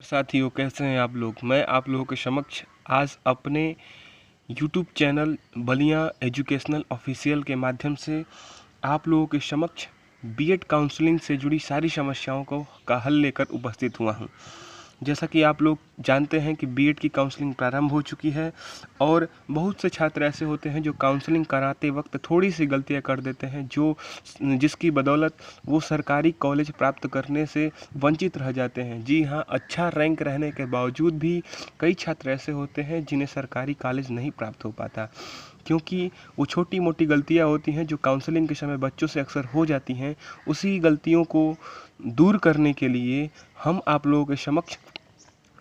साथियों, कैसे हैं आप लोग। मैं आप लोगों के समक्ष आज अपने YouTube channel Ballia educational official के माध्यम से आप लोगों के समक्ष बीएड काउंसलिंग से जुड़ी सारी समस्याओं का हल लेकर उपस्थित हुआ हूं। जैसा कि आप लोग जानते हैं कि बीएड की काउंसलिंग प्रारंभ हो चुकी है और बहुत से छात्र ऐसे होते हैं जो काउंसलिंग कराते वक्त थोड़ी सी गलतियां कर देते हैं, जिसकी बदौलत वो सरकारी कॉलेज प्राप्त करने से वंचित रह जाते हैं। जी हाँ, अच्छा रैंक रहने के बावजूद भी कई छात्र ऐसे होते हैं जिन्हें सरकारी कॉलेज नहीं प्राप्त हो पाता, क्योंकि वो छोटी मोटी गलतियां होती हैं जो काउंसलिंग के समय बच्चों से अक्सर हो जाती हैं। उसी गलतियों को दूर करने के लिए हम आप लोगों के समक्ष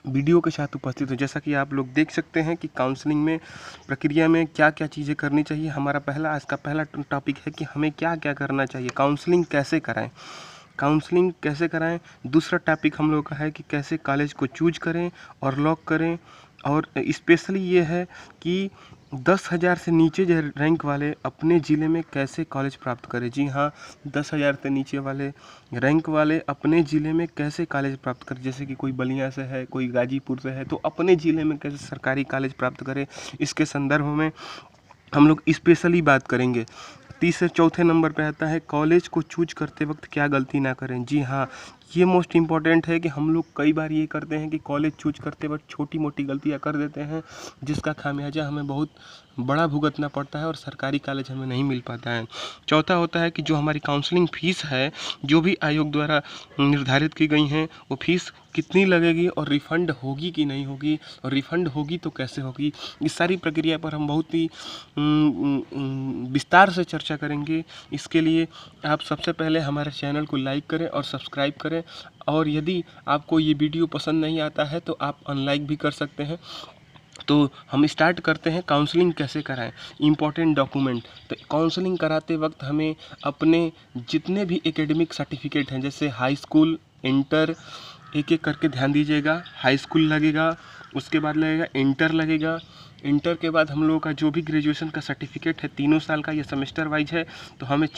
वीडियो के साथ उपस्थित है। जैसा कि आप लोग देख सकते हैं कि काउंसलिंग में प्रक्रिया में क्या क्या चीज़ें करनी चाहिए। हमारा आज का पहला टॉपिक है कि हमें क्या क्या करना चाहिए, काउंसलिंग कैसे कराएं। दूसरा टॉपिक हम लोग का है कि कैसे कॉलेज को चूज करें और लॉक करें। और स्पेशली ये है कि 10,000 से नीचे जो रैंक वाले अपने ज़िले में कैसे कॉलेज प्राप्त करें। जी हाँ, 10,000 से नीचे वाले रैंक वाले अपने ज़िले में कैसे कॉलेज प्राप्त करें। जैसे कि कोई बलिया से है, कोई गाजीपुर से है, तो अपने ज़िले में कैसे सरकारी कॉलेज प्राप्त करें, इसके संदर्भ में हम लोग स्पेशली बात करेंगे। तीसरे चौथे नंबर पे आता है कॉलेज को चूज करते वक्त क्या गलती ना करें। जी हाँ, ये मोस्ट इम्पॉर्टेंट है कि हम लोग कई बार ये करते हैं कि कॉलेज चूज करते वक्त छोटी मोटी गलतियां कर देते हैं, जिसका खामियाजा हमें बहुत बड़ा भुगतना पड़ता है और सरकारी कॉलेज हमें नहीं मिल पाता है। चौथा होता है कि जो हमारी काउंसलिंग फीस है, जो भी आयोग द्वारा निर्धारित की गई हैं, वो फीस कितनी लगेगी और रिफ़ंड होगी कि नहीं होगी, और रिफ़ंड होगी तो कैसे होगी। इस सारी प्रक्रिया पर हम बहुत ही विस्तार से चर्चा करेंगे। इसके लिए आप सबसे पहले हमारे चैनल को लाइक करें और सब्सक्राइब करें, और यदि आपको ये वीडियो पसंद नहीं आता है तो आप अनलाइक भी कर सकते हैं। तो हम स्टार्ट करते हैं, काउंसलिंग कैसे कराएं। इम्पॉर्टेंट डॉक्यूमेंट, तो काउंसलिंग कराते वक्त हमें अपने जितने भी एकेडमिक सर्टिफिकेट हैं, जैसे हाई स्कूल, इंटर, एक एक करके ध्यान दीजिएगा। हाई स्कूल लगेगा, उसके बाद लगेगा इंटर लगेगा। इंटर के बाद हम लोगों का जो भी ग्रेजुएशन का सर्टिफिकेट है, 3 साल का, या सेमेस्टर वाइज है, तो हमें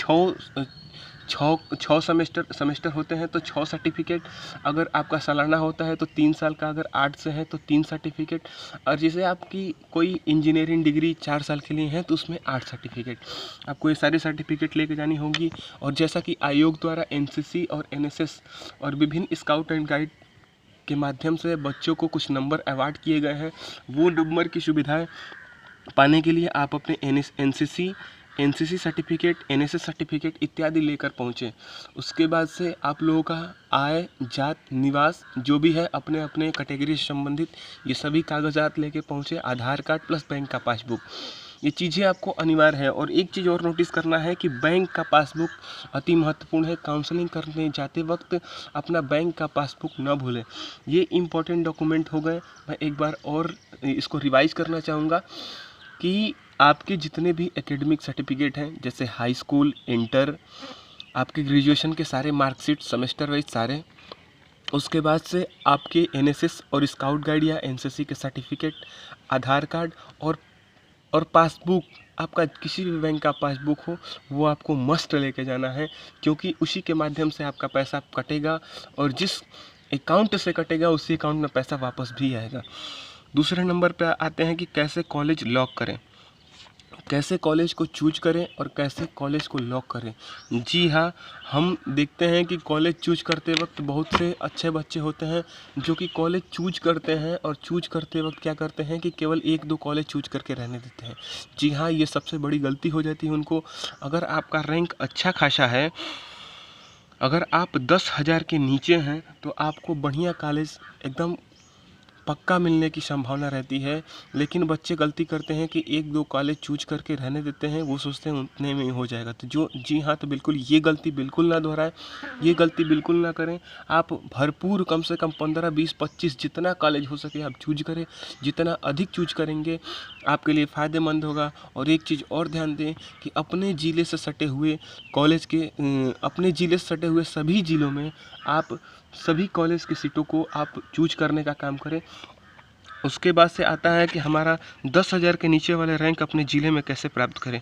छः सेमेस्टर होते हैं तो 6 सर्टिफिकेट। अगर आपका सालाना होता है तो 3 साल का, अगर 8 से है तो 3 सर्टिफिकेट। और जैसे आपकी कोई इंजीनियरिंग डिग्री 4 साल के लिए है तो उसमें 8 सर्टिफिकेट। आपको ये सारे सर्टिफिकेट लेके जानी होंगी। और जैसा कि आयोग द्वारा एनसीसी और एनएसएस और विभिन्न स्काउट एंड गाइड के माध्यम से बच्चों को कुछ नंबर अवार्ड किए गए हैं, वो नंबर की सुविधाएं पाने के लिए आप अपने एनसीसी सर्टिफिकेट, एनएसएस सर्टिफिकेट इत्यादि लेकर पहुँचे। उसके बाद से आप लोगों का आय, जात, निवास जो भी है अपने अपने कैटेगरी से संबंधित ये सभी कागजात लेके पहुँचे। आधार कार्ड प्लस बैंक का पासबुक, ये चीज़ें आपको अनिवार्य है। और एक चीज़ और नोटिस करना है कि बैंक का पासबुक अति महत्वपूर्ण है। काउंसलिंग करने जाते वक्त अपना बैंक का पासबुक न भूलें। ये इम्पोर्टेंट डॉक्यूमेंट हो गए। मैं एक बार और इसको रिवाइज करना चाहूँगा कि आपके जितने भी एकेडमिक सर्टिफिकेट हैं, जैसे हाई स्कूल, इंटर, आपके ग्रेजुएशन के सारे मार्कशीट सेमेस्टर वाइज सारे, उसके बाद से आपके एनएसएस और स्काउट गाइड या एनसीसी के सर्टिफिकेट, आधार कार्ड और पासबुक, आपका किसी भी बैंक का पासबुक हो वो आपको मस्ट लेके जाना है, क्योंकि उसी के माध्यम से आपका पैसा कटेगा और जिस अकाउंट से कटेगा उसी अकाउंट में पैसा वापस भी आएगा। दूसरे नंबर पे आते हैं कि कैसे कॉलेज लॉक करें, कैसे कॉलेज को चूज करें और कैसे कॉलेज को लॉक करें। जी हाँ, हम देखते हैं कि कॉलेज चूज करते वक्त बहुत से अच्छे बच्चे होते हैं जो कि कॉलेज चूज करते हैं और चूज करते वक्त क्या करते हैं कि केवल 1-2 कॉलेज चूज करके रहने देते हैं। जी हाँ, ये सबसे बड़ी गलती हो जाती है उनको। अगर आपका रैंक अच्छा खासा है, अगर आप 10,000 के नीचे हैं, तो आपको बढ़िया कॉलेज एकदम पक्का मिलने की संभावना रहती है। लेकिन बच्चे गलती करते हैं कि 1-2 कॉलेज चूज करके रहने देते हैं, वो सोचते हैं उतने में ही हो जाएगा। तो जी हाँ, तो बिल्कुल ये गलती बिल्कुल ना दोहराएं, ये गलती बिल्कुल ना करें। आप भरपूर कम से कम 15, 20, 25 जितना कॉलेज हो सके आप चूज करें। जितना अधिक चूज करेंगे आपके लिए फ़ायदेमंद होगा। और एक चीज़ और ध्यान दें कि अपने ज़िले से सटे हुए कॉलेज के अपने ज़िले से सटे हुए सभी ज़िलों में आप सभी कॉलेज की सीटों को आप चूज करने का काम करें। उसके बाद से आता है कि हमारा 10,000 के नीचे वाले रैंक अपने ज़िले में कैसे प्राप्त करें।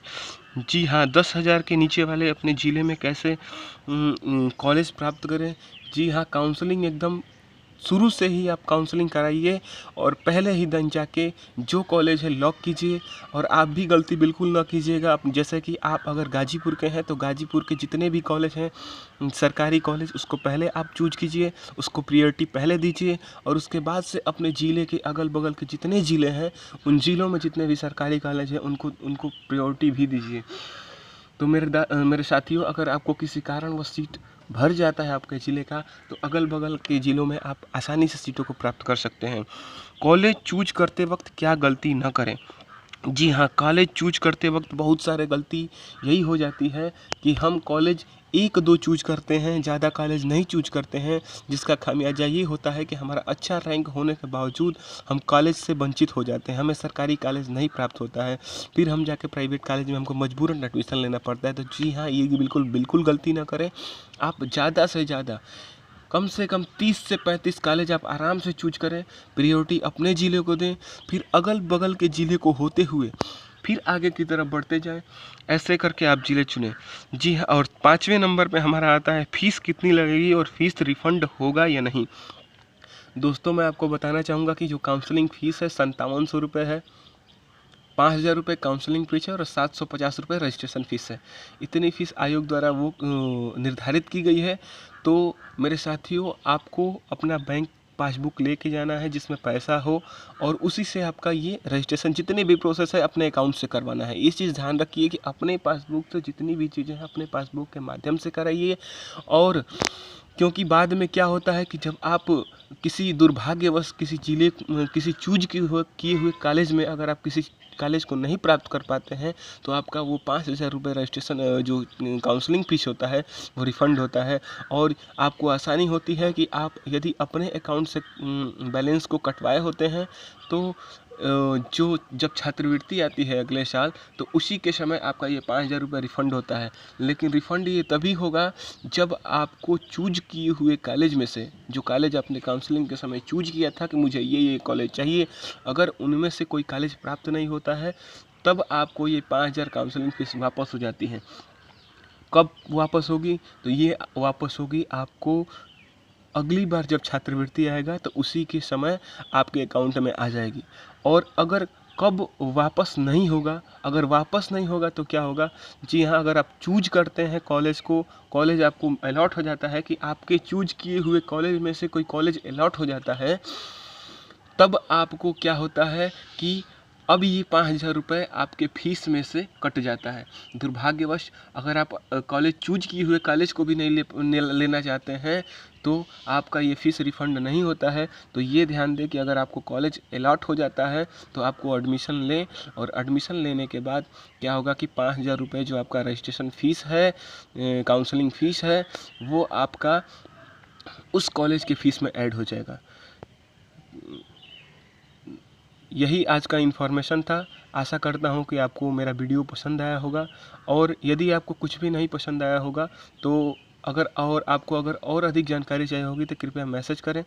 जी हाँ, 10,000 के नीचे वाले अपने ज़िले में कैसे कॉलेज प्राप्त करें। जी हाँ, काउंसलिंग एकदम शुरू से ही आप काउंसलिंग कराइए और पहले ही दिन जाके जो कॉलेज है लॉक कीजिए। और आप भी गलती बिल्कुल ना कीजिएगा। जैसे कि आप अगर गाजीपुर के हैं तो गाजीपुर के जितने भी कॉलेज हैं सरकारी कॉलेज, उसको पहले आप चूज कीजिए, उसको प्रायोरिटी पहले दीजिए। और उसके बाद से अपने ज़िले के अगल बगल के जितने ज़िले हैं उन ज़िलों में जितने भी सरकारी कॉलेज हैं उनको प्रायोरिटी भी दीजिए। तो मेरे साथियों, अगर आपको किसी कारणवश सीट भर जाता है आपके ज़िले का, तो अगल बगल के ज़िलों में आप आसानी से सीटों को प्राप्त कर सकते हैं। कॉलेज चूज करते वक्त क्या गलती न करें। जी हाँ, कॉलेज चूज करते वक्त बहुत सारे गलती यही हो जाती है कि हम कॉलेज 1-2 चूज करते हैं, ज़्यादा कॉलेज नहीं चूज करते हैं, जिसका खामियाजा ये होता है कि हमारा अच्छा रैंक होने के बावजूद हम कॉलेज से वंचित हो जाते हैं, हमें सरकारी कॉलेज नहीं प्राप्त होता है, फिर हम जाके प्राइवेट कॉलेज में हमको मजबूरन एडमिशन लेना पड़ता है। तो जी हाँ, ये बिल्कुल गलती ना करें। आप ज़्यादा से ज़्यादा कम से कम 30 से 35 कॉलेज आप आराम से चूज करें, प्रायोरिटी अपने ज़िले को दें, फिर अगल बगल के ज़िले को होते हुए फिर आगे की तरफ बढ़ते जाएं। ऐसे करके आप ज़िले चुनें। जी हाँ, और 5वें नंबर पे हमारा आता है फीस कितनी लगेगी और फीस रिफंड होगा या नहीं। दोस्तों, मैं आपको बताना चाहूँगा कि जो काउंसलिंग फ़ीस है 5700 रुपये है, 5000 रुपये काउंसलिंग फीस है और 750 रुपये रजिस्ट्रेशन फ़ीस है। इतनी फ़ीस आयोग द्वारा वो निर्धारित की गई है। तो मेरे साथियों, आपको अपना बैंक पासबुक लेके जाना है जिसमें पैसा हो, और उसी से आपका ये रजिस्ट्रेशन जितने भी प्रोसेस है अपने अकाउंट से करवाना है। ये चीज़ ध्यान रखिए कि अपने पासबुक से जितनी भी चीज़ें हैं अपने पासबुक के माध्यम से कराइए। और क्योंकि बाद में क्या होता है कि जब आप किसी दुर्भाग्यवश किसी ज़िले किसी चूज किए हुए कॉलेज में अगर आप किसी कॉलेज को नहीं प्राप्त कर पाते हैं, तो आपका वो 5000 रुपये रजिस्ट्रेशन जो काउंसलिंग फ़ीस होता है वो रिफ़ंड होता है। और आपको आसानी होती है कि आप यदि अपने अकाउंट से बैलेंस को कटवाए होते हैं, तो जो जब छात्रवृत्ति आती है अगले साल, तो उसी के समय आपका ये 5000 रुपये रिफ़ंड होता है। लेकिन रिफ़ंड ये तभी होगा जब आपको चूज किए हुए कॉलेज में से, जो कॉलेज आपने काउंसलिंग के समय चूज किया था कि मुझे ये कॉलेज चाहिए, अगर उनमें से कोई कॉलेज प्राप्त नहीं होता है, तब आपको ये 5000 काउंसलिंग फ़ीस वापस हो जाती है। कब वापस होगी? तो ये वापस होगी आपको अगली बार जब छात्रवृत्ति आएगा, तो उसी के समय आपके अकाउंट में आ जाएगी। और अगर कब वापस नहीं होगा, अगर वापस नहीं होगा तो क्या होगा? जी हाँ, अगर आप चूज करते हैं कॉलेज को, कॉलेज आपको अलॉट हो जाता है कि आपके चूज किए हुए कॉलेज में से कोई कॉलेज अलॉट हो जाता है, तब आपको क्या होता है कि अब ये 5000 रुपये आपके फीस में से कट जाता है। दुर्भाग्यवश अगर आप कॉलेज चूज किए हुए कॉलेज को भी नहीं लेना चाहते हैं, तो आपका ये फ़ीस रिफ़ंड नहीं होता है। तो ये ध्यान दें कि अगर आपको कॉलेज अलॉट हो जाता है तो आपको एडमिशन लें, और एडमिशन लेने के बाद क्या होगा कि 5000 रुपये जो आपका रजिस्ट्रेशन फ़ीस है, काउंसलिंग फ़ीस है, वो आपका उस कॉलेज के फ़ीस में ऐड हो जाएगा। यही आज का इन्फॉर्मेशन था। आशा करता हूँ कि आपको मेरा वीडियो पसंद आया होगा। और यदि आपको कुछ भी नहीं पसंद आया होगा, तो आपको और अधिक जानकारी चाहिए होगी, तो कृपया मैसेज करें,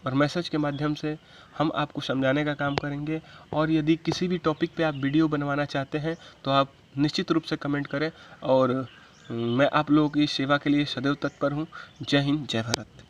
और मैसेज के माध्यम से हम आपको समझाने का काम करेंगे। और यदि किसी भी टॉपिक पे आप वीडियो बनवाना चाहते हैं, तो आप निश्चित रूप से कमेंट करें, और मैं आप लोगों की सेवा के लिए सदैव तत्पर हूँ। जय हिंद, जय भारत।